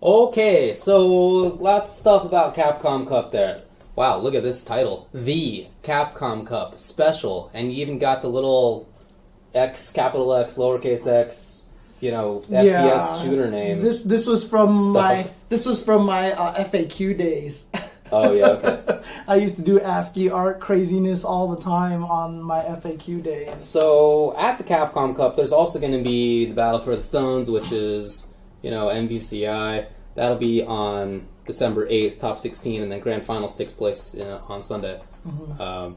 Okay, so lots of stuff about Capcom Cup there. Wow, look at this title. The Capcom Cup Special. And you even got the little X, capital X, lowercase x, FPS shooter name. This was from stuff. my FAQ days. Oh, yeah, okay. I used to do ASCII art craziness all the time on my FAQ days. So, at the Capcom Cup, there's also going to be the Battle for the Stones, which is, MvCI. That'll be on December 8th, top 16, and then Grand Finals takes place on Sunday. Mm-hmm.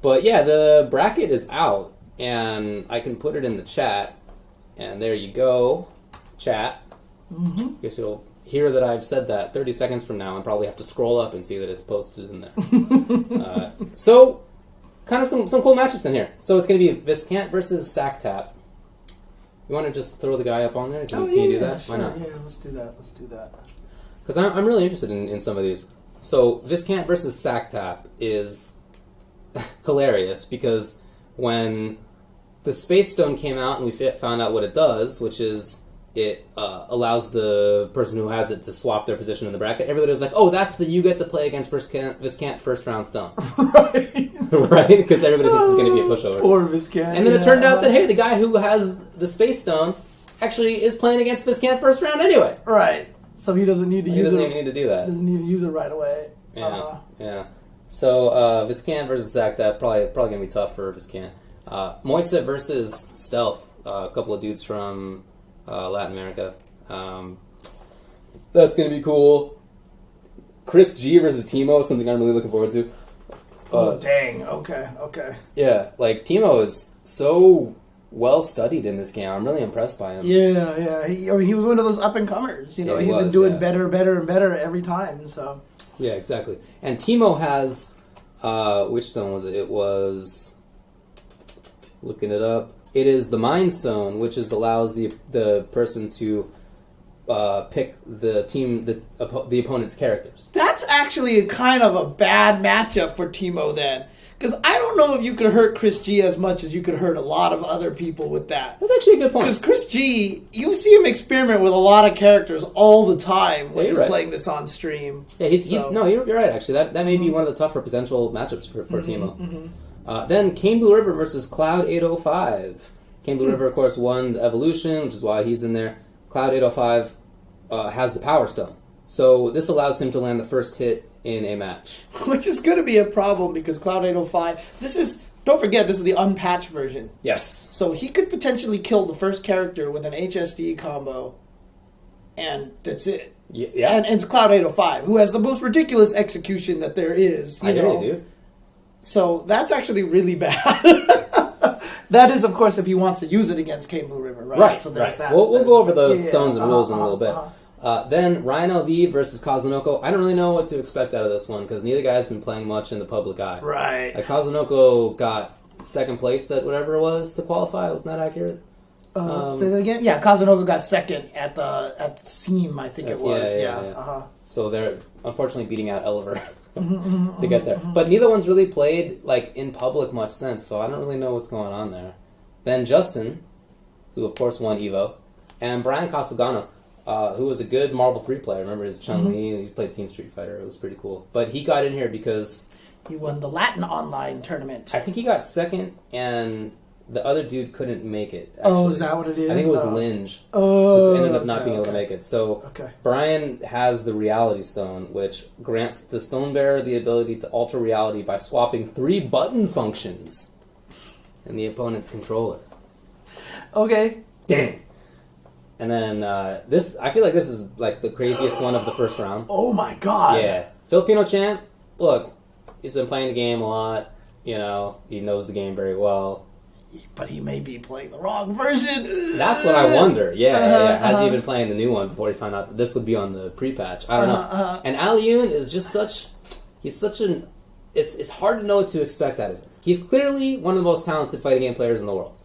But yeah, the bracket is out, and I can put it in the chat, and there you go, chat. Mm-hmm. Guess you'll hear that I've said that 30 seconds from now and probably have to scroll up and see that it's posted in there. So, kind of some cool matchups in here. So it's going to be Viscant versus Sactap. You want to just throw the guy up on there? Can you do that? Sure. Why not? Yeah, let's do that. Because I'm really interested in some of these. So Viscant versus Sactap is hilarious because when the Space Stone came out and we found out what it does, which is it allows the person who has it to swap their position in the bracket, everybody was like, oh, that's the you get to play against Viscant first round stone. Right. Right? Because everybody thinks it's going to be a pushover. Poor Viscant. And then it turned out that, hey, the guy who has the Space Stone actually is playing against Viscant first round anyway. Right. So he doesn't need to use it. He doesn't even need to do that. Doesn't need to use it right away. Yeah, yeah. So Viscant versus Sactap, probably going to be tough for Viscant. Moisa versus Stealth, a couple of dudes from Latin America. That's going to be cool. Chris G versus Timo, something I'm really looking forward to. Dang. Okay. Yeah, like Timo is so well studied in this game. I'm really impressed by him. Yeah. He was one of those up and comers. He's been doing better and better every time. So. Yeah, exactly. And Timo has which stone was it? It was looking it up. It is the Mind Stone, which allows the person to pick the team, the opponent's characters. That's actually a kind of a bad matchup for Timo then. Because I don't know if you could hurt Chris G as much as you could hurt a lot of other people with that. That's actually a good point. Because Chris G, you see him experiment with a lot of characters all the time when he's playing this on stream. Yeah, you're right, actually. That may be one of the tougher potential matchups for Timo. Mm-hmm. Then Cane Blue River versus Cloud 805. Cane Blue River, of course, won the Evolution, which is why he's in there. Cloud 805 has the Power Stone. So this allows him to land the first hit in a match. Which is going to be a problem because Cloud 805, don't forget, this is the unpatched version. Yes. So he could potentially kill the first character with an HSD combo, and that's it. Yeah. And it's Cloud 805, who has the most ridiculous execution that there is. I know, dude. So that's actually really bad. That is, of course, if he wants to use it against Cane Blue River, right? Right, so there's that. We'll go over the stones and rules in a little bit. Then Ryan LV versus Kazunoko. I don't really know what to expect out of this one because neither guy's been playing much in the public eye. Right. Kazunoko got second place at whatever it was to qualify. Wasn't that accurate? Say that again? Yeah, Kazunoko got second at the SEAM, I think it was. Yeah. Uh-huh. So they're unfortunately beating out Oliver to get there. But neither one's really played in public much since, so I don't really know what's going on there. Then Justin, who of course won Evo, and Brian Casagano, who was a good Marvel 3 player. Remember his Chun-Li? He played Team Street Fighter. It was pretty cool. But he got in here because he won the Latin online tournament. I think he got second, and the other dude couldn't make it. Actually. Oh, is that what it is? I think it was Linge. Oh, who ended up not being able to make it. So Brian has the Reality Stone, which grants the Stone Bearer the ability to alter reality by swapping 3 button functions in the opponent's controller. Okay. Dang. And then I feel like this is the craziest one of the first round. Oh my god. Yeah. Filipino champ, look, he's been playing the game a lot. He knows the game very well. But he may be playing the wrong version. That's what I wonder. Yeah. Has he been playing the new one before he found out that this would be on the pre-patch? I don't know. And Alioun is just it's hard to know what to expect out of him. He's clearly one of the most talented fighting game players in the world.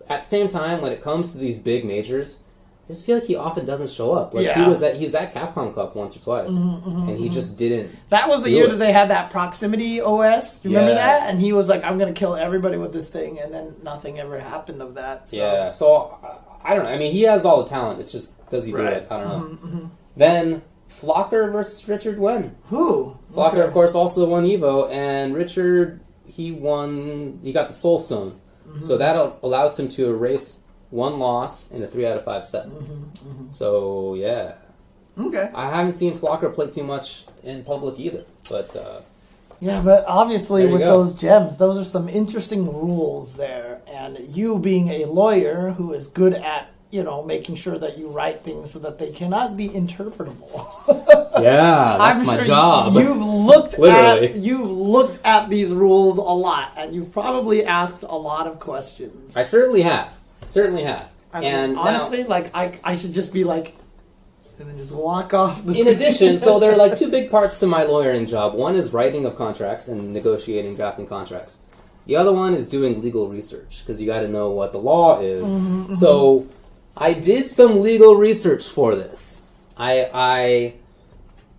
At the same time, when it comes to these big majors, I just feel like he often doesn't show up. He was at Capcom Cup once or twice, and he just didn't. That was the year that they had that proximity OS. Remember that? And he was like, "I'm going to kill everybody with this thing," and then nothing ever happened of that. So. Yeah. So I don't know. I mean, he has all the talent. It's just, does he do it? I don't know. Then Flocker versus Richard Wen. Who? Flocker, of course, also won Evo, and Richard, he got the Soul Stone. So that allows him to erase one loss in a 3 out of 5 set. So, yeah. Okay. I haven't seen Flocker play too much in public either, but... yeah, but obviously with go. those gems, those are some interesting rules there. And you being a lawyer who is good at, making sure that you write things so that they cannot be interpretable. Yeah, that's I'm my sure job. You've looked Literally. you've looked at these rules a lot, and you've probably asked a lot of questions. I certainly have. I mean, And honestly, I should just be like, and then just walk off the in addition, so there are like 2 big parts to my lawyering job. One is writing of contracts and negotiating, drafting contracts. The other one is doing legal research, because you got to know what the law is. So I did some legal research for this. I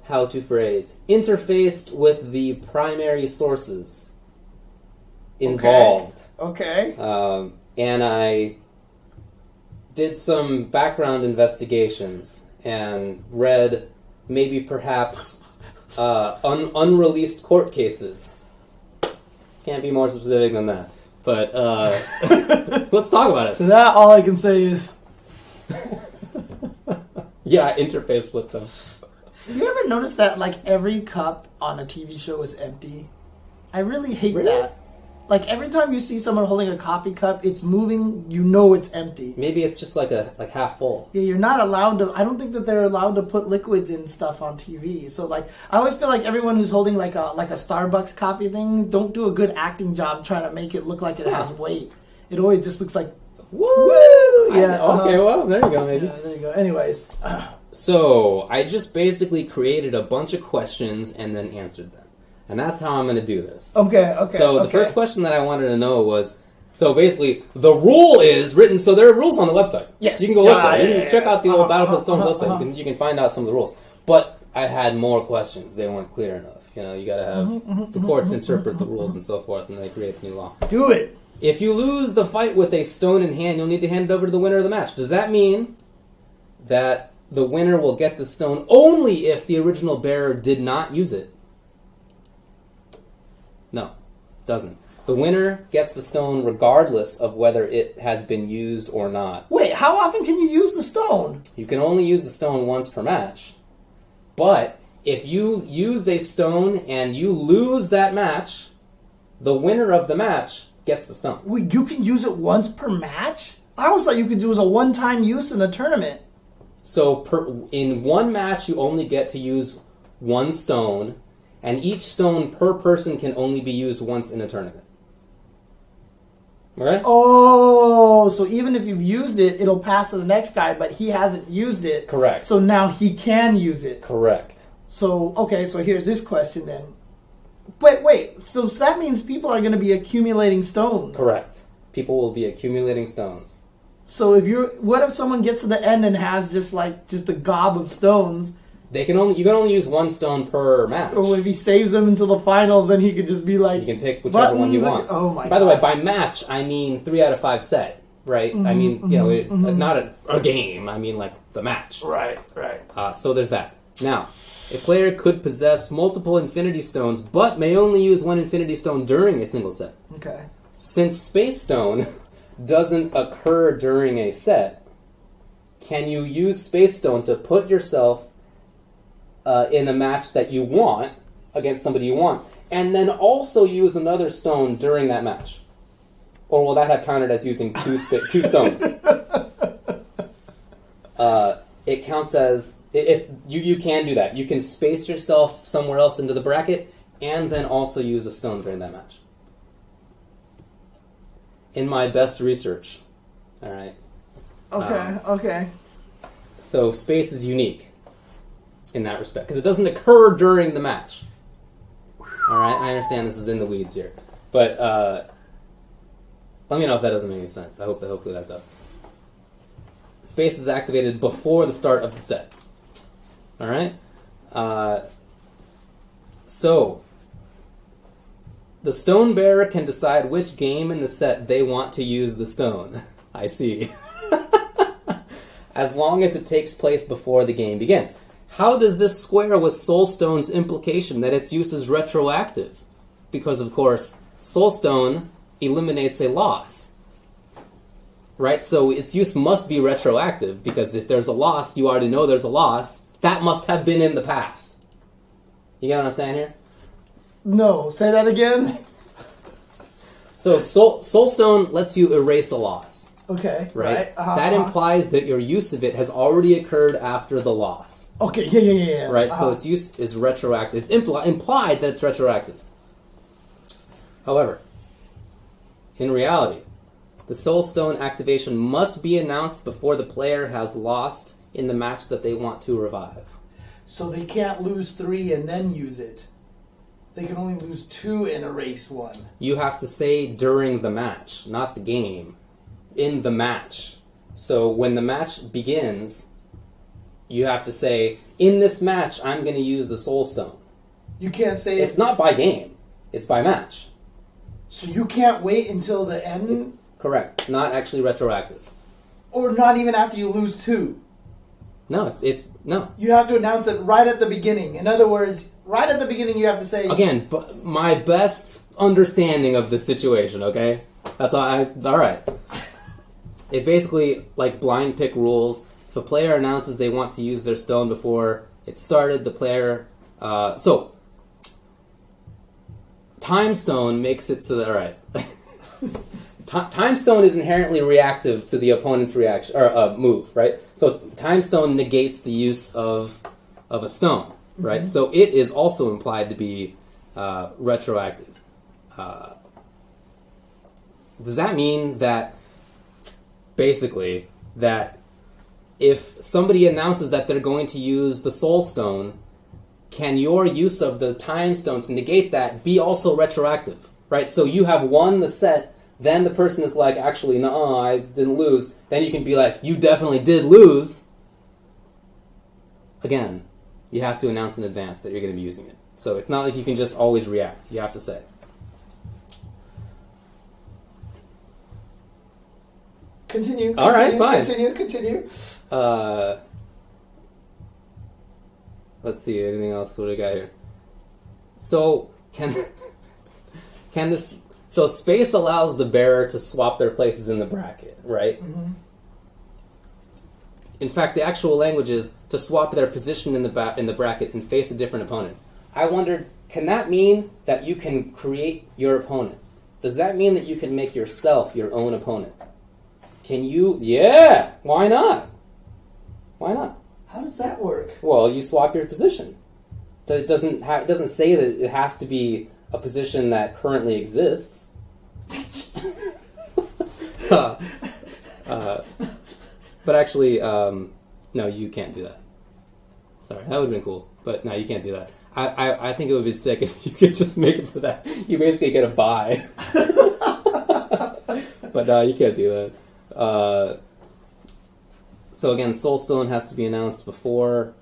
how to phrase, interfaced with the primary sources involved. Okay. And I did some background investigations and read maybe perhaps unreleased court cases. Can't be more specific than that. But let's talk about it. So that, all I can say is... Yeah, I interfaced with them. You ever notice that, every cup on a TV show is empty? I really hate that. Every time you see someone holding a coffee cup, it's moving, it's empty. Maybe it's just like half full. Yeah, you're not allowed to... I don't think that they're allowed to put liquids in stuff on TV. So, I always feel like everyone who's holding, a Starbucks coffee thing don't do a good acting job trying to make it look like it has weight. It always just looks like... Woo! Yeah. Okay, well, there you go, maybe. Yeah, there you go. Anyways... So, I just basically created a bunch of questions and then answered them. And that's how I'm going to do this. Okay. So, the first question that I wanted to know was, so basically, the rule is written, so there are rules on the website. Yes. You can go look there. You can check out the old Uh-huh, Battlefield Stones website. You can find out some of the rules. But I had more questions. They weren't clear enough. You got to have the courts interpret the rules and so forth, and they create the new law. Do it. If you lose the fight with a stone in hand, you'll need to hand it over to the winner of the match. Does that mean that the winner will get the stone only if the original bearer did not use it? No, it doesn't. The winner gets the stone regardless of whether it has been used or not. Wait, how often can you use the stone? You can only use the stone once per match. But if you use a stone and you lose that match, the winner of the match gets the stone. Wait, you can use it once per match? I always thought you could do it as a one-time use in a tournament. So in one match, you only get to use one stone, and each stone per person can only be used once in a tournament. All right? Oh, so even if you've used it, it'll pass to the next guy, but he hasn't used it. Correct. So now he can use it. Correct. So, okay, so here's this question then. Wait, so that means people are going to be accumulating stones. Correct. People will be accumulating stones. So what if someone gets to the end and has just a gob of stones? You can only use one stone per match. Or if he saves them until the finals, then he could just be like... You can pick whichever one he wants. Oh my God. By the way, by match, I mean 3 out of 5 set, right? I mean, not a game. I mean, the match. Right. So there's that. Now, a player could possess multiple Infinity Stones, but may only use one Infinity Stone during a single set. Okay. Since Space Stone doesn't occur during a set, can you use Space Stone to put yourself in a match that you want against somebody you want, and then also use another stone during that match? Or will that have counted as using two stones? It counts as... You can do that. You can space yourself somewhere else into the bracket and then also use a stone during that match. In my best research. All right. Okay. So space is unique in that respect because it doesn't occur during the match. All right, I understand this is in the weeds here, but let me know if that doesn't make any sense. Hopefully that does. Space is activated before the start of the set. All right. So the stone bearer can decide which game in the set they want to use the stone. I see. as long as it takes place before the game begins. How does this square with Soulstone's implication that its use is retroactive? Because, of course, Soulstone eliminates a loss. Right? So its use must be retroactive, because if there's a loss, you already know there's a loss. That must have been in the past. You get what I'm saying here? No, say that again. So Soulstone lets you erase a loss. Okay, Right? That implies that your use of it has already occurred after the loss. Okay, yeah. Right? So its use is retroactive. It's implied that it's retroactive. However, in reality, the Soulstone activation must be announced before the player has lost in the match that they want to revive. So they can't lose 3 and then use it. They can only lose 2 and erase 1. You have to say during the match, not the game. In the match. So when the match begins, you have to say, in this match, I'm going to use the Soulstone. You can't say It's not by game. It's by match. So you can't wait until the end? Correct. Not actually retroactive. Or not even after you lose 2? No, it's no. You have to announce it right at the beginning. In other words, right at the beginning you have to say... Again, my best understanding of the situation, okay? That's all right. It's basically like blind pick rules. If a player announces they want to use their stone before it started, the player... Time Stone makes it so that... All right. Time Stone is inherently reactive to the opponent's reaction or move, right? So Time Stone negates the use of a stone, right? Mm-hmm. So it is also implied to be retroactive. Does that mean that basically that if somebody announces that they're going to use the Soul Stone, can your use of the Time Stone to negate that be also retroactive, right? So you have won the set. Then the person is like, actually, no, I didn't lose. Then you can be like, you definitely did lose. Again, you have to announce in advance that you're going to be using it. So it's not like you can just always react. You have to say. Continue. All right, fine. Continue. Let's see, anything else? What do we got here? So, can this... So space allows the bearer to swap their places in the bracket, right? Mm-hmm. In fact, the actual language is to swap their position in the bracket and face a different opponent. I wondered, can that mean that you can create your opponent? Does that mean that you can make yourself your own opponent? Can you? Yeah! Why not? Why not? How does that work? Well, you swap your position. It doesn't say that it has to be a position that currently exists. But actually, no, you can't do that. Sorry, that would have been cool, but no, you can't do that. I think it would be sick if you could just make it so that you basically get a buy. But no, you can't do that. So again, Soulstone has to be announced before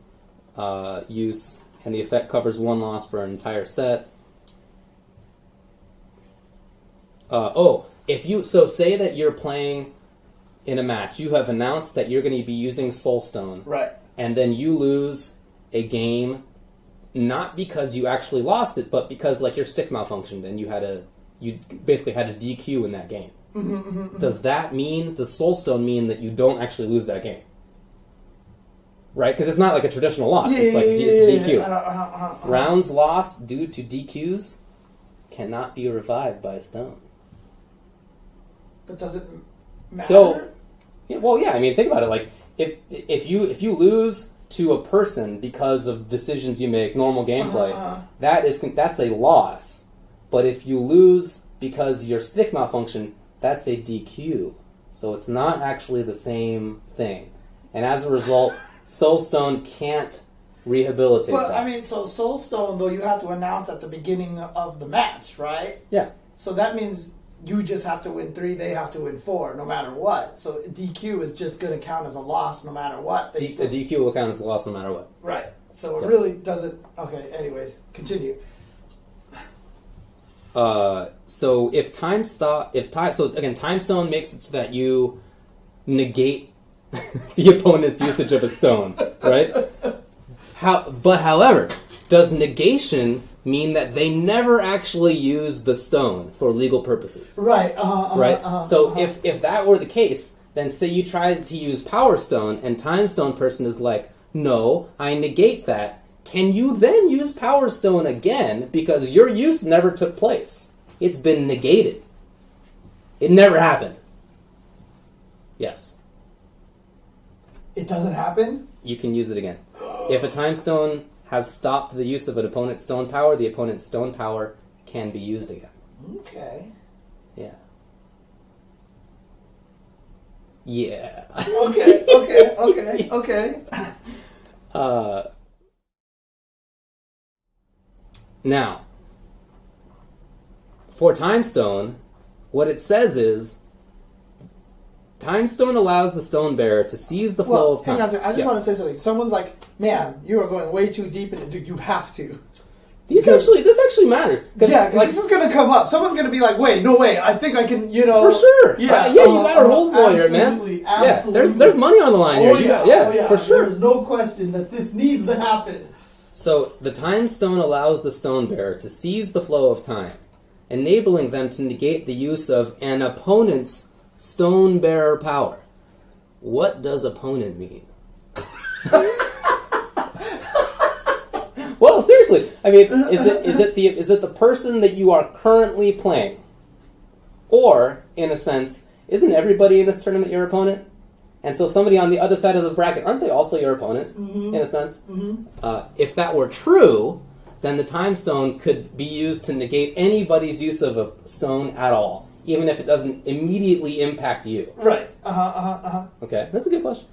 use, and the effect covers 1 loss for an entire set. So say that you're playing in a match. You have announced that you're going to be using Soulstone. Right. And then you lose a game, not because you actually lost it, but because like your stick malfunctioned and you basically had a DQ in that game. Mm-hmm. Does Soulstone mean that you don't actually lose that game? Right? Because it's not like a traditional loss. It's DQ. Rounds lost due to DQs cannot be revived by a stone. But does it matter? So, I mean, think about it. Like, if you lose to a person because of decisions you make, normal gameplay, that's a loss. But if you lose because your stick malfunction, that's a DQ. So it's not actually the same thing. And as a result, Soulstone can't rehabilitate that. I mean, so Soulstone, though, you have to announce at the beginning of the match, right? Yeah. So that means you just have to win 3, they have to win 4, no matter what. So DQ is just going to count as a loss no matter what. The DQ will count as a loss no matter what. Right. So it really doesn't... Okay, anyways, continue. So if Time Stone makes it so that you negate the opponent's usage of a stone, right? However, does negation mean that they never actually used the stone for legal purposes? Right. So if that were the case, then say you try to use Power Stone and Time Stone person is like, no, I negate that. Can you then use Power Stone again because your use never took place? It's been negated. It never happened. Yes. It doesn't happen? You can use it again. If a Time Stone has stopped the use of an opponent's stone power, the opponent's stone power can be used again. Okay. Yeah. Yeah. Okay. Now, for Time Stone, what it says is, Time Stone allows the stone bearer to seize the flow of time. Hang on a second. I just want to say something. Someone's like, man, you are going way too deep into it. Dude, you have to. This actually matters. Yeah, because this is going to come up. Someone's going to be like, wait, no way. I think I can, For sure. Yeah, you got a rules lawyer, man. Absolutely. Yeah, there's money on the line here. For sure. There's no question that this needs to happen. So, the Time Stone allows the stone bearer to seize the flow of time, enabling them to negate the use of an opponent's stone bearer power. What does opponent mean? Well, seriously, I mean, is it the person that you are currently playing, or in a sense, isn't everybody in this tournament your opponent? And so somebody on the other side of the bracket, aren't they also your opponent in a sense? Mm-hmm. If that were true, then the Time Stone could be used to negate anybody's use of a stone at all, even if it doesn't immediately impact you. Right. Okay, that's a good question.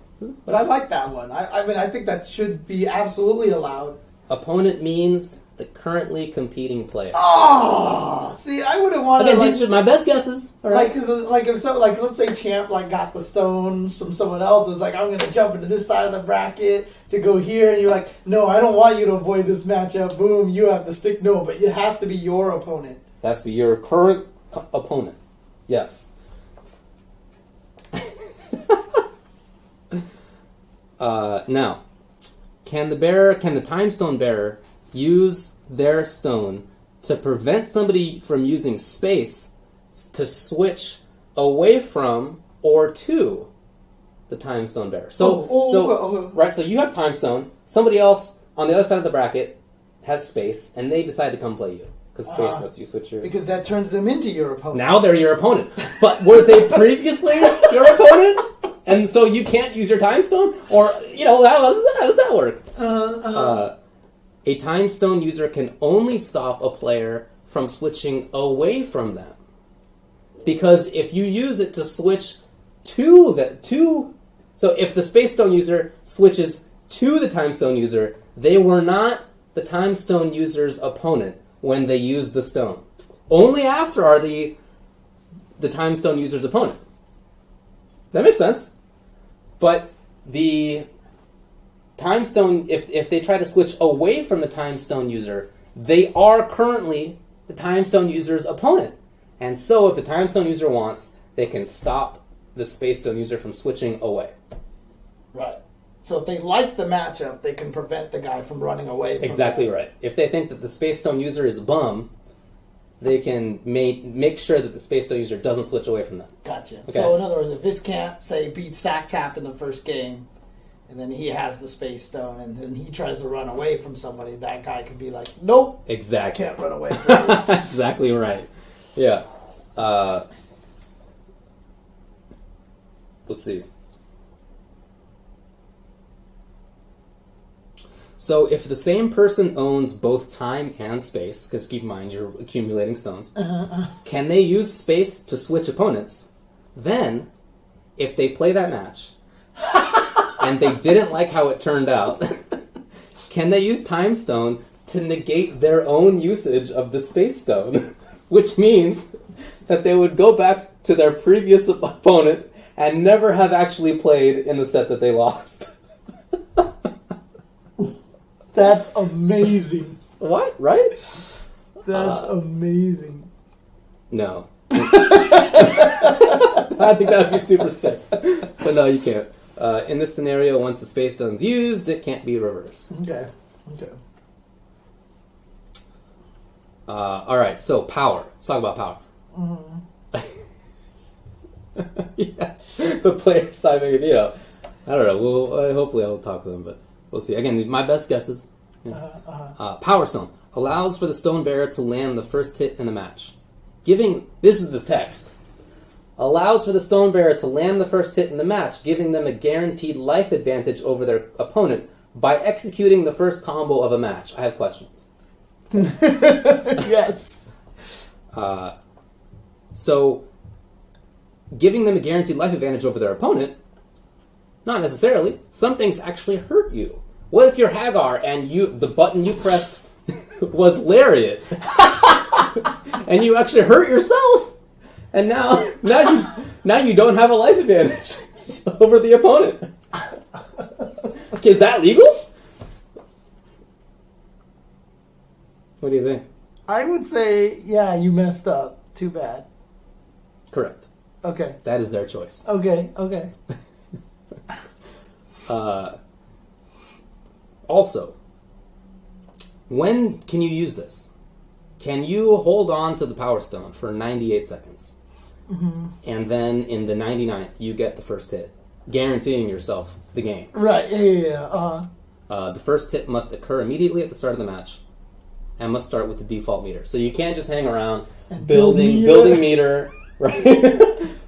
But I like that one. I mean, I think that should be absolutely allowed. Opponent means the currently competing player. Oh, see, I wouldn't want to. Again, these are my best guesses. All right. If let's say Champ got the stones from someone else, it was like, I'm going to jump into this side of the bracket to go here, and you're like, no, I don't want you to avoid this matchup. Boom, you have to stick. No, but it has to be your opponent. It has to be your current opponent. Yes. Now, can the Time Stone bearer use their stone to prevent somebody from using space to switch away from or to the Time Stone bearer? Right, so you have Time Stone, somebody else on the other side of the bracket has space, and they decide to come play you. Because space lets you switch your... Because that turns them into your opponent. Now they're your opponent. But were they previously your opponent? And so you can't use your Time Stone? Or, how does that work? A Time Stone user can only stop a player from switching away from them. Because if you use it to switch so if the Space Stone user switches to the Time Stone user, they were not the Time Stone user's opponent when they use the stone. Only after are the Time Stone user's opponent. That makes sense. But the Time Stone, if they try to switch away from the Time Stone user, they are currently the Time Stone user's opponent. And so if the Time Stone user wants, they can stop the Space Stone user from switching away. Right. So if they like the matchup, they can prevent the guy from running away from Exactly them. right. If they think that the Space Stone user is a bum, they can make sure that the Space Stone user doesn't switch away from them. Gotcha. Okay. So in other words, if Viscant, say, beats Sack Tap in the first game, and then he has the Space Stone, and then he tries to run away from somebody, that guy can be like, nope, Exactly. I can't run away from you. Exactly right. Yeah. Let's see. So if the same person owns both time and space, because keep in mind you're accumulating stones, can they use space to switch opponents? Then, if they play that match, and they didn't like how it turned out, can they use Time Stone to negate their own usage of the Space Stone? Which means that they would go back to their previous opponent and never have actually played in the set that they lost. That's amazing. What? Right? That's amazing. No. I think that would be super sick. But no, you can't. In this scenario, once the space stone's used, it can't be reversed. Okay. All right, so power. Let's talk about power. Yeah, the player side, I don't know. Well, hopefully I'll talk to them, but we'll see. Again, my best guesses. Power Stone allows for the stone bearer to land the first hit in the match. This is the text. Allows for the stone bearer to land the first hit in the match, giving them a guaranteed life advantage over their opponent by executing the first combo of a match. I have questions. Yes. So, giving them a guaranteed life advantage over their opponent, not necessarily. Some things actually hurt you. What if you're Hagar and the button you pressed was Lariat, and you actually hurt yourself, and now you don't have a life advantage over the opponent? Okay, is that legal? What do you think? I would say, yeah, you messed up. Too bad. Correct. Okay. That is their choice. Okay. Also, when can you use this? Can you hold on to the Power Stone for 98 seconds? And then in the 99th, you get the first hit, guaranteeing yourself the game. Right, yeah. The first hit must occur immediately at the start of the match and must start with the default meter. So you can't just hang around building meter, right?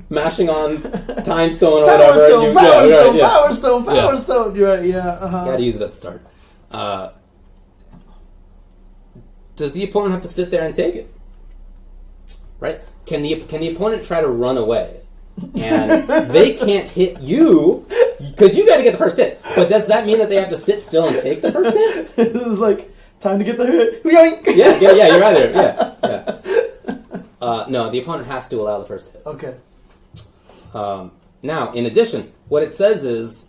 Mashing on time stone or whatever. Power stone. You're right, yeah. You gotta use it at the start. Does the opponent have to sit there and take it? Right? Can the opponent try to run away? And they can't hit you because you got to get the first hit. But does that mean that they have to sit still and take the first hit? It's like time to get the hit. Yeah, you're right there. Yeah. No, the opponent has to allow the first hit. Okay. Now, in addition, what it says is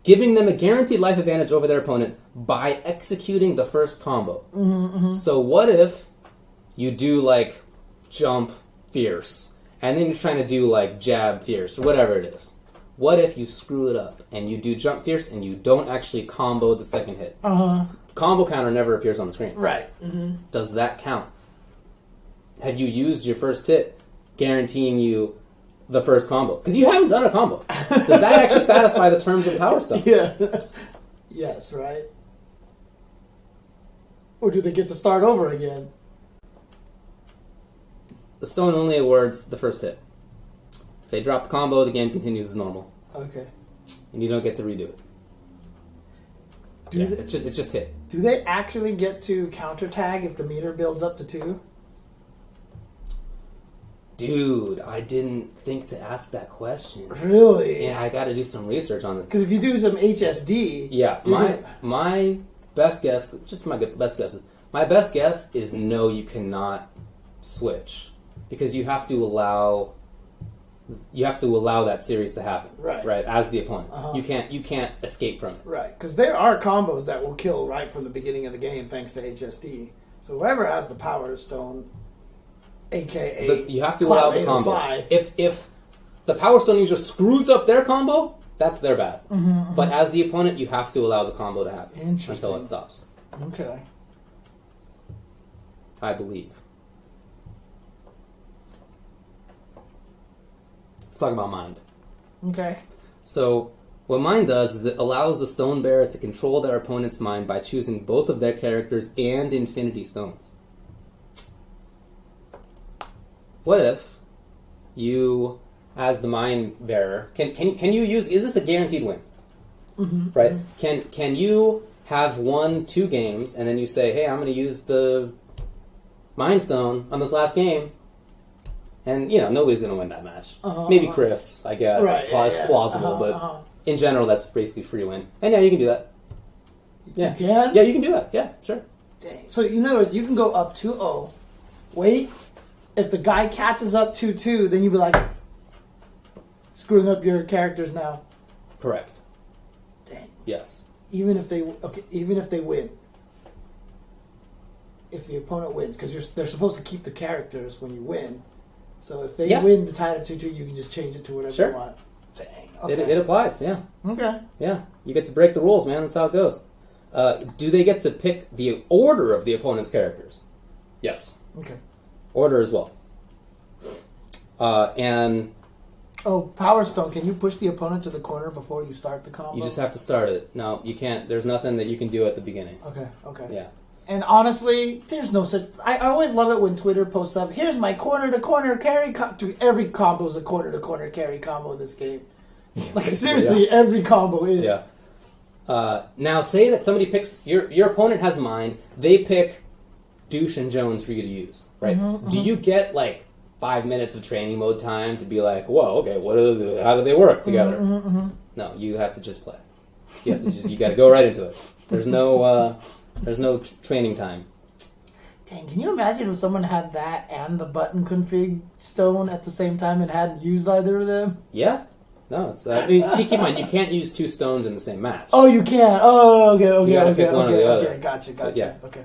giving them a guaranteed life advantage over their opponent by executing the first combo. So what if you do like jump fierce, and then you're trying to do like jab fierce, or whatever it is? What if you screw it up and you do jump fierce and you don't actually combo the second hit? Combo counter never appears on the screen. Right. Does that count? Have you used your first hit, guaranteeing you the first combo? Because you haven't done a combo. Does that actually satisfy the terms of Power Stone? Yeah. Yes, right. Or do they get to start over again? The stone only awards the first hit. If they drop the combo, the game continues as normal. Okay. And you don't get to redo it. It's just hit. Do they actually get to counter tag if the meter builds up to 2? Dude, I didn't think to ask that question. Really? Yeah, I got to do some research on this. Because if you do some HSD... Yeah, my best guess, just my best guesses, my best guess is no, you cannot switch. Because you have to allow that series to happen. Right, as the opponent. You can't escape from it. Right, because there are combos that will kill right from the beginning of the game thanks to HSD. So whoever has the Power Stone... AKA, you have to allow the combo. If the Power Stone user screws up their combo, that's their bad. But as the opponent, you have to allow the combo to happen until it stops. Okay. I believe. Let's talk about Mind. Okay. So, what Mind does is it allows the Stone Bearer to control their opponent's mind by choosing both of their characters and Infinity Stones. What if you, as the Mind Bearer, can you use? Is this a guaranteed win? Right? Can you have won 2 games and then you say, hey, I'm going to use the Mind Stone on this last game, and nobody's going to win that match. Maybe Chris, I guess. Right, It's plausible, but in general, that's basically free win. And yeah, you can do that. Yeah, you can. Yeah, you can do that. Yeah, sure. Dang. So in other words, you can go up 2-0. Wait. If the guy catches up 2-2, then you'd be like, screwing up your characters now. Correct. Dang. Yes. Even if they win. If the opponent wins, because they're supposed to keep the characters when you win. So if they win the tie to 2-2, you can just change it to whatever you want. Dang. Okay. It applies, yeah. Okay. Yeah, you get to break the rules, man. That's how it goes. Do they get to pick the order of the opponent's characters? Yes. Okay. Order as well. And... Oh, Power Stone, can you push the opponent to the corner before you start the combo? You just have to start it. No, you can't. There's nothing that you can do at the beginning. Okay. Yeah. And honestly, there's no such... I always love it when Twitter posts up, here's my corner-to-corner carry Dude, every combo is a corner-to-corner carry combo in this game. Like, seriously, every combo is. Yeah. Now, say that somebody picks... Your opponent has mine. They pick Douche and Jones for you to use, right? Do you get, like, 5 minutes of training mode time to be like, whoa, okay, how do they work together? No, you have to just play. You have to you got to go right into it. There's no training time. Dang, can you imagine if someone had that and the button config stone at the same time and hadn't used either of them? Yeah. No, it's. I mean, keep in mind, you can't use 2 stones in the same match. Oh, you can't. Oh, okay. You gotta pick one or the other. Okay, gotcha. Yeah. Okay.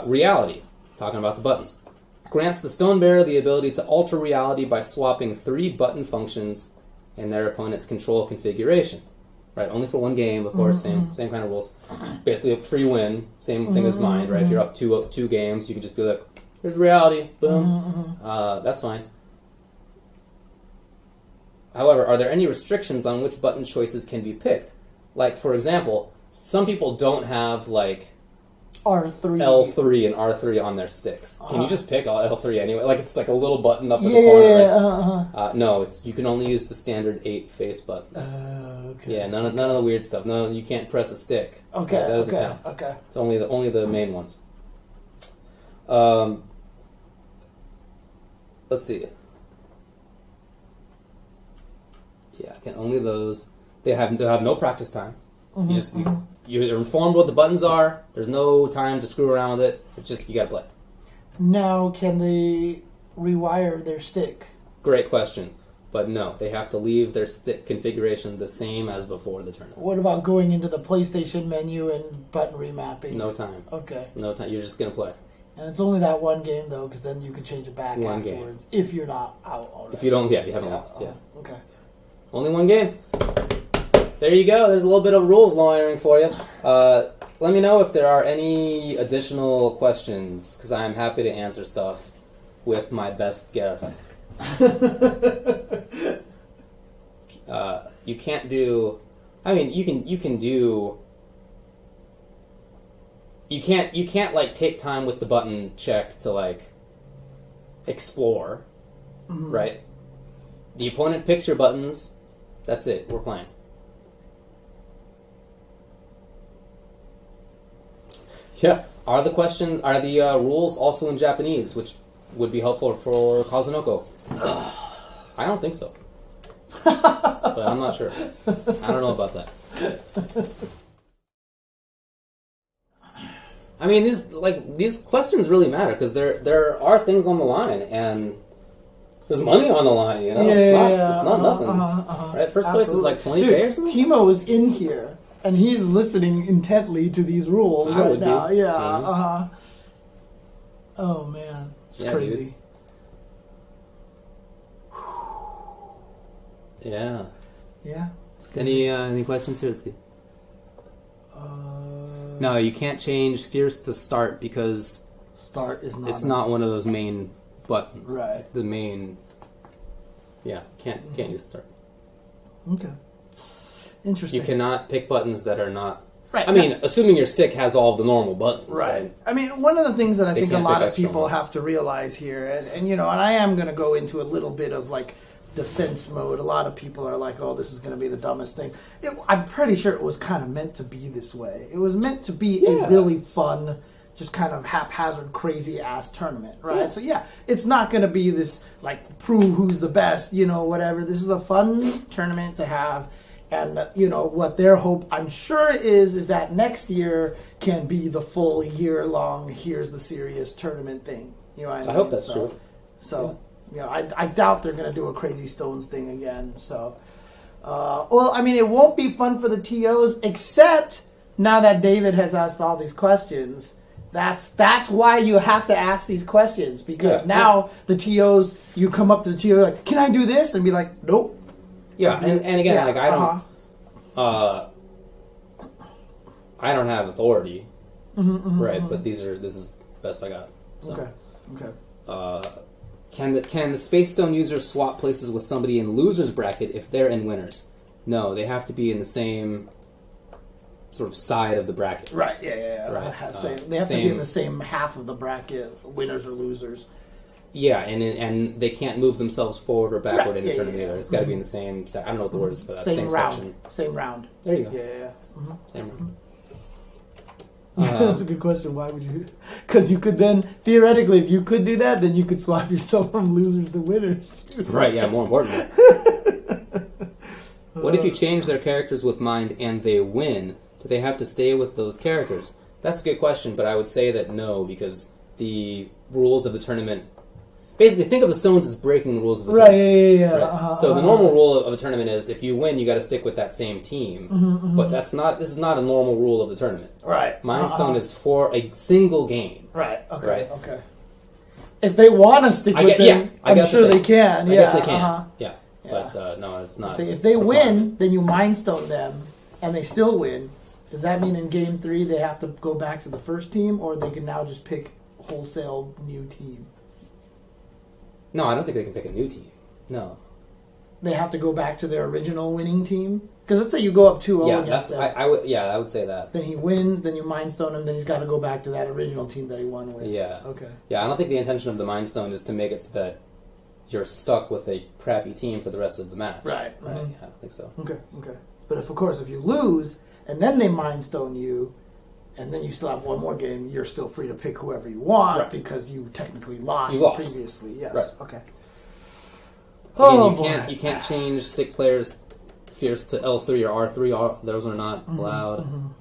Reality. Talking about the buttons. Grants the stone bearer the ability to alter reality by swapping 3 button functions in their opponent's control configuration. Right, only for one game, of course, same kind of rules. Basically a free win, same thing as mine, right? If you're up two games, you can just be like, here's reality, boom. That's fine. However, are there any restrictions on which button choices can be picked? Like, for example, some people don't have, like, R3. L3 and R3 on their sticks. Can you just pick L3 anyway? Like, it's like a little button up in the corner, right? No, you can only use the standard 8 face buttons. Okay. Yeah, none of the weird stuff. No, you can't press a stick. Okay, that doesn't count. Okay. It's only the main ones. Let's see. Yeah, only those. They have no practice time. You're informed what the buttons are. There's no time to screw around with it. It's just you gotta play. Now, can they rewire their stick? Great question. But no, they have to leave their stick configuration the same as before the tournament. What about going into the PlayStation menu and button remapping? No time. Okay. No time. You're just going to play. And it's only that one game, though, because then you can change it back afterwards. Game. If you're not out already. If you don't, you haven't lost. Yeah. Okay. Only one game. There you go. There's a little bit of rules lawyering for you. Let me know if there are any additional questions, because I'm happy to answer stuff with my best guess. You can't do. I mean, you can do. You can't like take time with the button check to like explore, right? The opponent picks your buttons. That's it. We're playing. Yeah. Are the rules also in Japanese, which would be helpful for Kazunoko? I don't think so. But I'm not sure. I don't know about that. I mean, these questions really matter because there are things on the line and there's money on the line. You know, it's not nothing. Right? First place is like $20K or something. Timo is in here and he's listening intently to these rules right now. Yeah. Oh man, it's crazy. Dude. Yeah. Yeah. Any questions here? Let's see. No, you can't change fierce to start because start is not. It's not one of those main buttons. Right. The main. Yeah, can't use start. Okay. Interesting. You cannot pick buttons that are not. Right. I mean, assuming your stick has all of the normal buttons. Right. I mean, one of the things that I think a lot of people have to realize here, and and I am going to go into a little bit of like defense mode. A lot of people are like, oh, this is going to be the dumbest thing. I'm pretty sure it was kind of meant to be this way. It was meant to be a really fun, just kind of haphazard, crazy-ass tournament, right? Yeah. So, yeah, it's not going to be this, like, prove who's the best, whatever. This is a fun tournament to have. And, what their hope, I'm sure, is that next year can be the full year-long, here's the serious tournament thing. You know what I mean? I hope that's true. So... I doubt they're going to do a Crazy Stones thing again. So, well, I mean, it won't be fun for the TOs, except now that David has asked all these questions. That's why you have to ask these questions, because now the TOs, you come up to the TO like, can I do this? And be like, nope. Yeah, and again, Yeah, like I don't have authority, right? But this is the best I got. So. Okay. Can the Space Stone users swap places with somebody in losers bracket if they're in winners? No, they have to be in the same sort of side of the bracket. Right. Yeah. Right. They have to be in the same half of the bracket, winners or losers. Yeah, and they can't move themselves forward or backward in the tournament either. It's got to be in the same. I don't know what the word is for that. Same round. section. Same round. There you go. Yeah. Same round. That's a good question. Why would you? Because you could then, theoretically, if you could do that, then you could swap yourself from losers to winners. Right, yeah, more importantly. What if you change their characters with mind and they win? Do they have to stay with those characters? That's a good question, but I would say that no, because the rules of the tournament... Basically, think of the stones as breaking the rules of the tournament. Yeah. Right? So the normal rule of a tournament is if you win, you got to stick with that same team. But this is not a normal rule of the tournament. Right. Mind Stone is for a single game. Right. Okay. Right? Okay. If they want to stick with them, I'm sure they can. I guess they can. Yeah. But no, it's not. See, if they win, then you Mind Stone them, and they still win. Does that mean in Game 3 they have to go back to the first team, or they can now just pick wholesale new team? No, I don't think they can pick a new team. No. They have to go back to their original winning team? Because let's say you go up 2-0 against them. I would say that. Then he wins, then you Mind Stone him, then he's got to go back to that original team that he won with. Yeah. Okay. Yeah, I don't think the intention of the Mind Stone is to make it so that you're stuck with a crappy team for the rest of the match. Right. Yeah, I don't think so. Okay. But if you lose, and then they Mind Stone you, and then you still have one more game, you're still free to pick whoever you want because you technically lost previously. Yes. Right. Okay. Again, you can't change stick players Fierce to L3 or R3. Those are not allowed.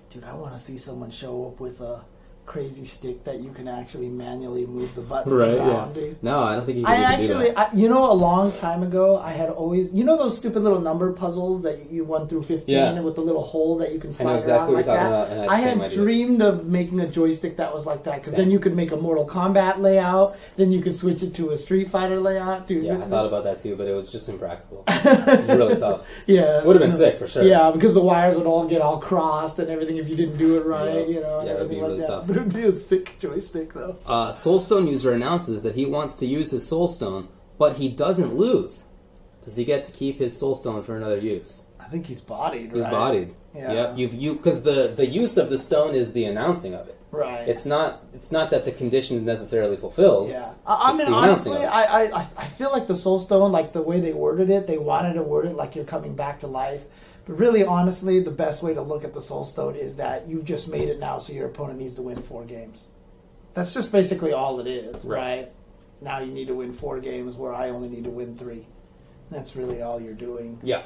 Dude, I want to see someone show up with a crazy stick that you can actually manually move the buttons around, dude. No, I don't think you can do that. A long time ago, I had always... You know those stupid little number puzzles that you 1 through 15 and with the little hole that you can slide around like that? I had dreamed of making a joystick that was like that, because then you could make a Mortal Kombat layout, then you could switch it to a Street Fighter layout. Dude, I thought about that too, but it was just impractical. It was really tough. Yeah. It would have been sick, for sure. Yeah, because the wires would all get all crossed and everything if you didn't do it right, Yeah, it would be really tough. But it would be a sick joystick, though. Soulstone user announces that he wants to use his Soulstone, but he doesn't lose. Does he get to keep his Soulstone for another use? I think he's bodied, right? He's bodied. Yeah. Because the use of the stone is the announcing of it. Right. It's not that the condition is necessarily fulfilled. Yeah. I mean, honestly, I feel like the Soulstone, like the way they worded it, they wanted to word it like you're coming back to life. But really, honestly, the best way to look at the Soulstone is that you've just made it now so your opponent needs to win 4 games. That's just basically all it is, right? Now you need to win 4 games where I only need to win 3. That's really all you're doing. Yeah.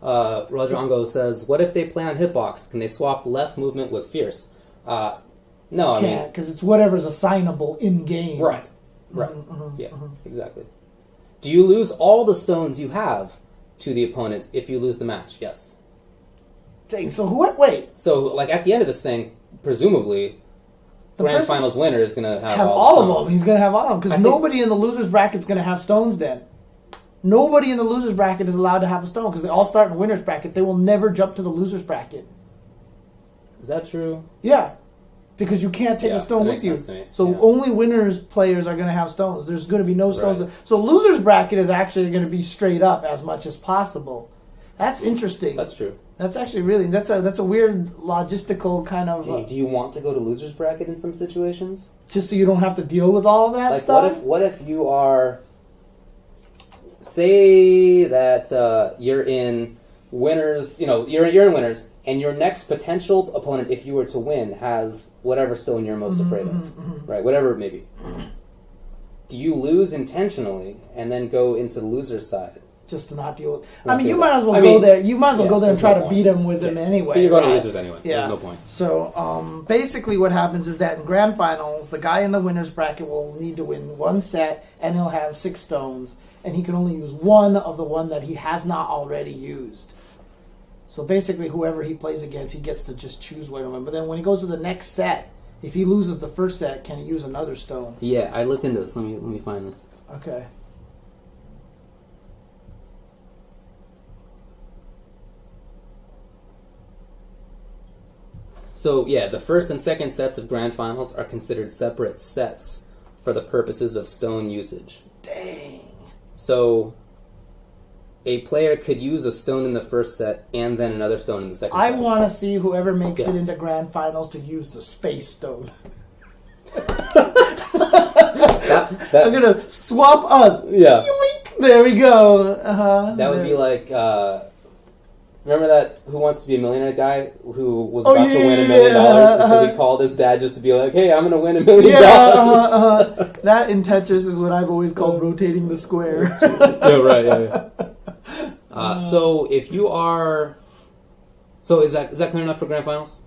Roger Ongo says, what if they play on Hitbox? Can they swap left movement with Fierce? No, you can't, because it's whatever's assignable in-game. Right. Exactly. Do you lose all the stones you have to the opponent if you lose the match? Yes. Dang, so what? Wait. So, like, at the end of this thing, presumably, the Grand Finals winner is going to have all the of them. He's going to have all of them, because nobody in the loser's bracket is going to have stones then. Nobody in the loser's bracket is allowed to have a stone, because they all start in the winner's bracket. They will never jump to the loser's bracket. Is that true? Yeah. Because you can't take a stone with you. So only winners players are going to have stones. There's going to be no stones. Right. So loser's bracket is actually going to be straight up as much as possible. That's interesting. That's true. That's actually really... That's a weird logistical kind of... Do you want to go to loser's bracket in some situations? Just so you don't have to deal with all of that stuff? What if you are... Say that you're in winners... you're in winners... And your next potential opponent, if you were to win, has whatever stone you're most afraid of. Right, whatever it may be. Do you lose intentionally and then go into the loser's side? Just to not deal with... you might as well go there. You might as well go there and try to beat him with him anyway. But you're going to losers anyway. Yeah. There's no point. So, basically what happens is that in Grand Finals, the guy in the winner's bracket will need to win 1 set, and he'll have 6 stones, and he can only use 1 of the one that he has not already used. So basically, whoever he plays against, he gets to just choose one of them. But then when he goes to the next set, if he loses the first set, can he use another stone? Yeah, I looked into this. Let me find this. Okay. So, yeah, the first and second sets of Grand Finals are considered separate sets for the purposes of stone usage. Dang. So, a player could use a stone in the first set and then another stone in the second I set. want to see whoever makes it Yes. into Grand Finals to use the Space Stone. I'm going to swap us. Yeah. Yoink. There we go. Uh-huh. That would be like, remember that Who Wants to Be a Millionaire guy who was about to win $1 million, and so he called his dad just to be like, hey, I'm going to win $1 million. That in Tetris is what I've always called rotating the square. Yeah, right, yeah. So if you are... So is that clear enough for Grand Finals?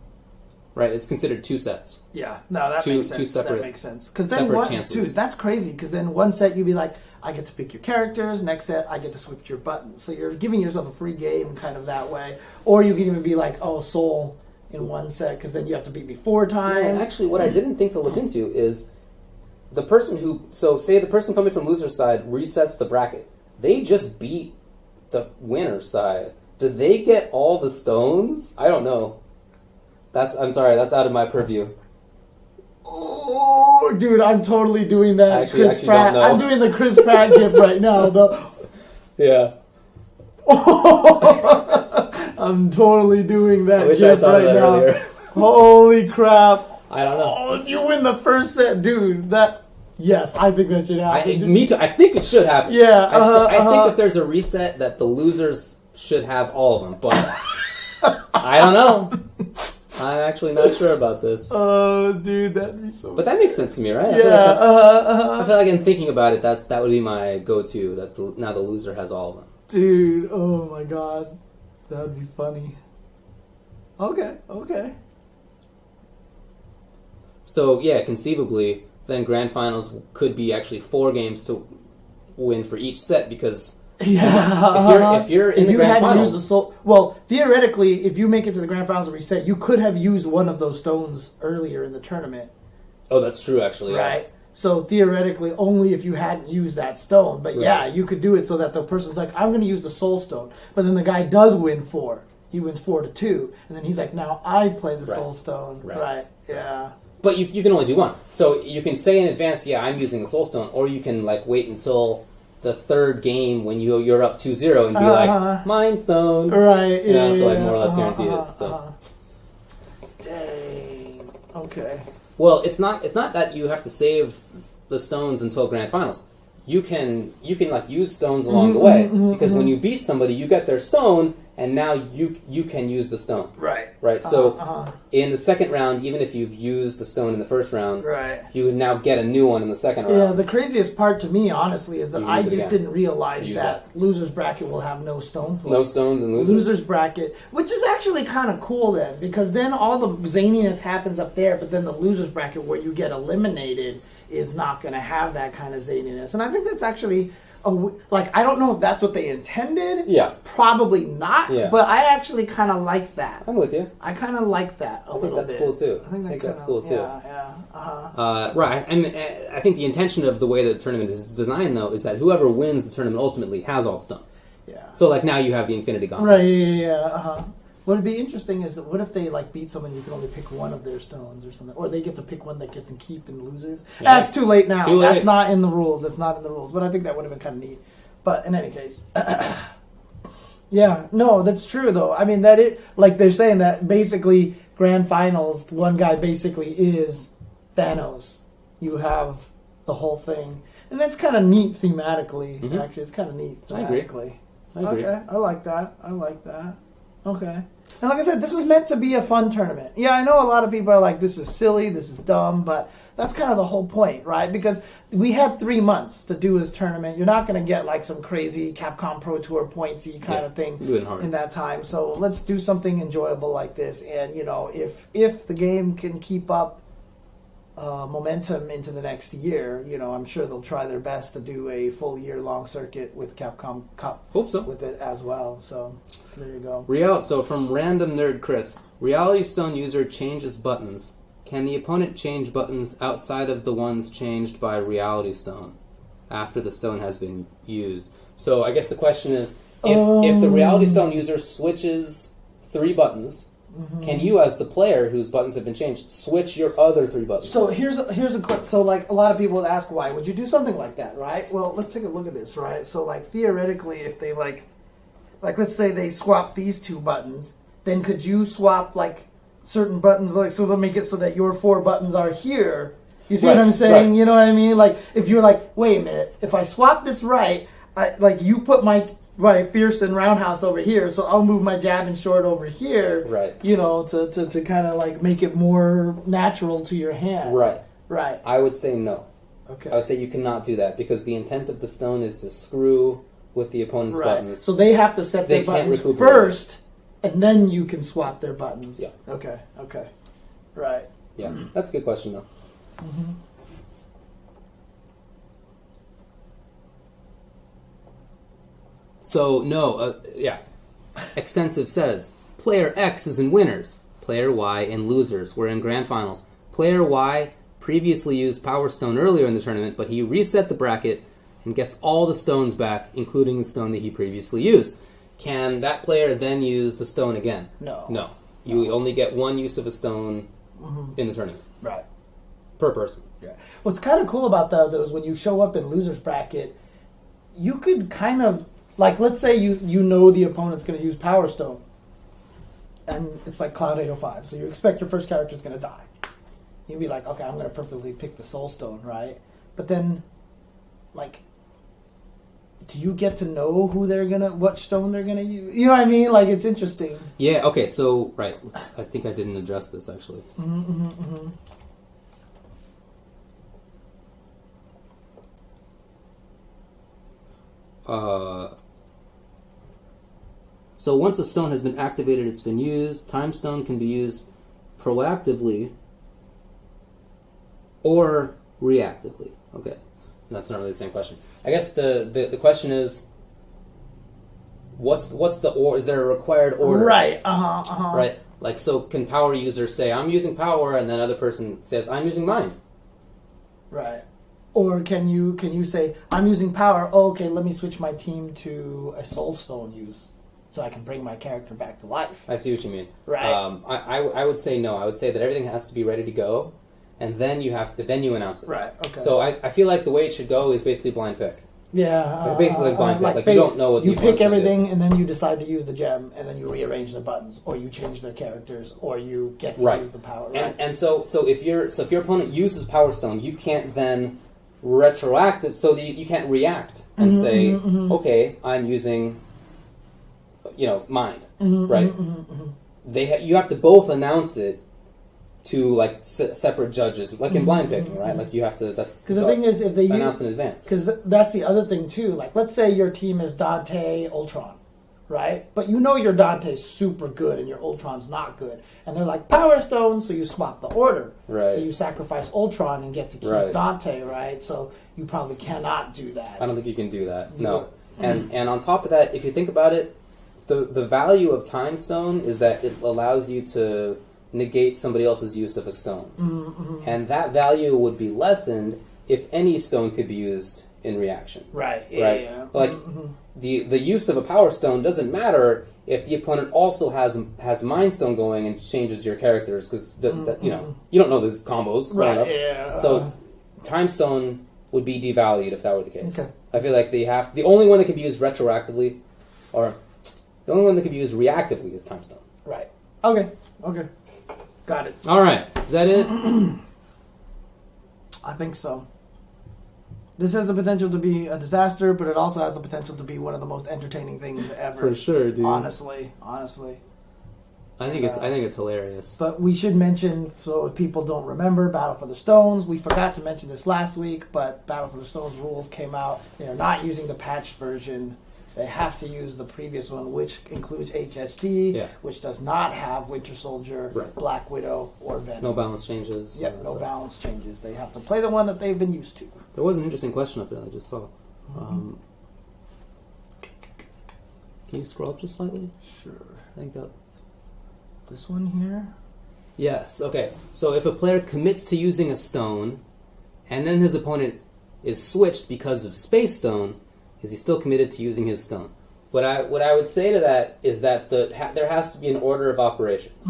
Right, it's considered two sets. Yeah, no, that Two makes sense. separate- that makes sense. Because then separate one, chances. dude, that's crazy. Because then one set you'd be like, I get to pick your characters. Next set, I get to switch your buttons. So you're giving yourself a free game, kind of that way. Or you can even be like, oh, Soul in one set, because then you have to beat me 4 times. No, actually, what I didn't think to look into is the person who... So say the person coming from loser's side resets the bracket. They just beat the winner's side. Do they get all the stones? I don't know. I'm sorry, that's out of my purview. Oh, dude, I'm totally doing that. I actually Pratt. don't know. I'm doing the Chris Pratt gif right now. Yeah. I'm totally doing that I wish gif I thought right of that now. earlier. Holy crap. I don't know. Oh, if you win the first set, dude, yes, I think that should happen. Me too. I think it should happen. Yeah, I think if there's a reset that the losers should have all of them, but I don't know. I'm actually not sure about this. Oh, dude, that'd be so. But that makes sense to me, right? Yeah. I feel like in thinking about it, that would be my go-to. Now the loser has all of them. Dude, oh my god, that'd be funny. Okay. So yeah, conceivably, then Grand Finals could be actually 4 games to win for each set because Yeah. if you're in the Grand Finals, well, theoretically, if you make it to the Grand Finals and reset, you could have used one of those stones earlier in the tournament. oh, that's true actually. Yeah. Right. So theoretically, only if you hadn't used that stone. But yeah, you could do it so that the person's like, I'm going to use the soul stone. But then the guy does win 4. He wins 4-2. And then he's like, now I play the soul stone. Right. Yeah. But you can only do one. So you can say in advance, yeah, I'm using the soul stone. Or you can like wait until the 3rd game when you're up 2-0 and be like, Mind Stone. Right. You know, to like more or less guarantee it. So. Dang. Okay. Well, it's not that you have to save the stones until Grand Finals. You can like use stones along the way because when you beat somebody, you get their stone, and now you can use the stone. Right. So in the second round, even if you've used the stone in the first round, you would now get a new one in the second round. Yeah. The craziest part to me, honestly, is that I just didn't realize Use that losers bracket will have no stone play. No stones in losers. Losers bracket, which is actually kind of cool then, because then all the zaniness happens up there, but then the losers bracket where you get eliminated is not going to have that kind of zaniness. And I think that's actually, I don't know if that's what they intended. Yeah. Probably not, but I actually kind of like that. I'm with you. I kind of like that a little bit. I think that's cool too. I think that's cool too. Yeah. Right. I think the intention of the way that the tournament is designed, though, is that whoever wins the tournament ultimately has all the stones. Yeah. So, like, now you have the Infinity Gauntlet. Right, yeah. What would be interesting is, what if they beat someone, you can only pick one of their stones or something, or they get to pick one that get to keep in losers. Yeah. That's too late now. Too late. That's not in the rules. That's not in the rules. But I think that would have been kind of neat. But in any case, yeah, no, that's true though. I mean, that it like they're saying that basically Grand Finals, one guy basically is Thanos. You have the whole thing, and that's kind of neat thematically. Mm-hmm. Actually, it's kind of neat I agree. thematically. I agree. Okay, I like that. Okay. And like I said, this is meant to be a fun tournament. Yeah, I know a lot of people are like, this is silly, this is dumb, but that's kind of the whole point, right? Because we had 3 months to do this tournament. You're not going to get like some crazy Capcom Pro Tour pointsy kind of thing in that time. So let's do something enjoyable like this. And, you know, if the game can keep up momentum into the next year, you know, I'm sure they'll try their best to do a full year-long circuit with Capcom Cup. Hope so. With it as well. So there you go. So from Random Nerd Chris, Reality Stone user changes buttons. Can the opponent change buttons outside of the ones changed by Reality Stone? after the stone has been used. So I guess the question is, if the Reality Stone user switches 3 buttons, can you, as the player whose buttons have been changed, switch your other 3 buttons? So here's a quick. So like a lot of people would ask, why would you do something like that, right? Well, let's take a look at this, right? So like theoretically, if they like let's say they swap these 2 buttons, then could you swap like certain buttons, like so they'll make it so that your 4 buttons are here? You see what I'm saying? Right. You know what I mean? Like if you're like, wait a minute, if I swap this right, you put my fierce and roundhouse over here, so I'll move my jab and short over here. Right. You know, to kind of like make it more natural to your hand. Right. Right. I would say no. Okay. I would say you cannot do that because the intent of the stone is to screw with the opponent's buttons. So they have to set their buttons first, and then you can swap their buttons. Yeah. Okay. Right. Yeah. That's a good question, though. Mm-hmm. So, no, Extensive says, Player X is in winners, Player Y in losers. We're in grand finals. Player Y previously used Power Stone earlier in the tournament, but he reset the bracket and gets all the stones back, including the stone that he previously used. Can that player then use the stone again? No. You only get 1 use of a stone in the tournament. Right. Per person. Yeah. What's kind of cool about that, though, is when you show up in loser's bracket, you could kind of, like, let's say you know the opponent's going to use Power Stone, and it's like Cloud 805, so you expect your first character's going to die. You'd be like, okay, I'm going to purposely pick the Soul Stone, right? But then, like, do you get to know what stone they're gonna use? You know what I mean? Like, it's interesting. Yeah. Okay. So, right. I think I didn't address this actually. So once a stone has been activated, it's been used. Time Stone can be used proactively or reactively. Okay. That's not really the same question. I guess the question is, what's the or? Is there a required order? Right. Right. Like, so can power users say, I'm using power, and then other person says, I'm using mind? Right. Or can you say, I'm using power, oh, okay, let me switch my team to a Soul Stone use so I can bring my character back to life. I see what you mean. Right. I would say no. I would say that everything has to be ready to go, and then you announce it. Right, okay. So I feel like the way it should go is basically blind pick. Yeah. Basically blind pick. Like you don't know what you pick everything, and then you decide to use the gem, and then you rearrange the buttons, or you change their characters, or you get to use the power. Right? And so if your opponent uses Power Stone, you can't then retroactive, so you can't react and say, okay, I'm using, mind, right? You have to both announce it to like separate judges, like in blind picking, right? Like you have to. That's because the thing is, if they announce in advance, because that's the other thing too. Like, let's say your team is Dante Ultron, right? But you know your Dante's super good and your Ultron's not good, and they're like Power Stone, so you swap the order, right? So you sacrifice Ultron and get to keep Dante, right? So you probably cannot do that. I don't think you can do that. No, and on top of that, if you think about it, the value of Time Stone is that it allows you to negate somebody else's use of a stone. And that value would be lessened if any stone could be used in reaction. Right. Yeah. Like the use of a Power Stone doesn't matter if the opponent also has Mind Stone going and changes your characters, because you don't know these combos. Right. Yeah. So Time Stone would be devalued if that were the case. Okay. I feel like the only one that can be used retroactively, or the only one that can be used reactively is Time Stone. Right. Okay. Got it. All right. Is that it? I think so. This has the potential to be a disaster, but it also has the potential to be one of the most entertaining things ever. For sure, dude. Honestly. I think it's hilarious. But we should mention, so if people don't remember, Battle for the Stones. We forgot to mention this last week, but Battle for the Stones rules came out. They are not using the patched version. They have to use the previous one, which includes HSD, which does not have Winter Soldier, Black Widow, or Venom. No balance changes. Yep, no balance changes. They have to play the one that they've been used to. There was an interesting question up there I just saw. Can you scroll up just slightly? Sure. I think that... This one here? Yes, okay. So if a player commits to using a stone, and then his opponent is switched because of Space Stone, is he still committed to using his stone? What I would say to that is that there has to be an order of operations,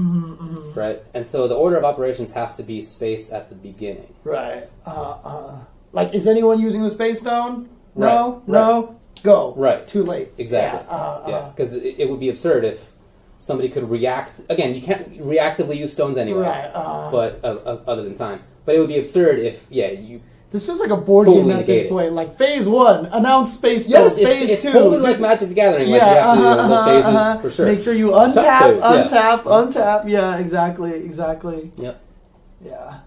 right? And so the order of operations has to be space at the beginning. Right. Like, is anyone using the Space Stone? No? Right. No? Go. Right. Too late. Exactly. Yeah. Because it would be absurd if somebody could react. Again, you can't reactively use stones anyway, right. But other than time. But it would be absurd if, you... This feels like a board game at this point. Like, phase 1, announce Space Stone. Yes, phase 2. It's totally like Magic the Gathering. Like, you have to do the phases for sure. Make sure you untap, untap. Yeah, exactly. Yep. Yeah.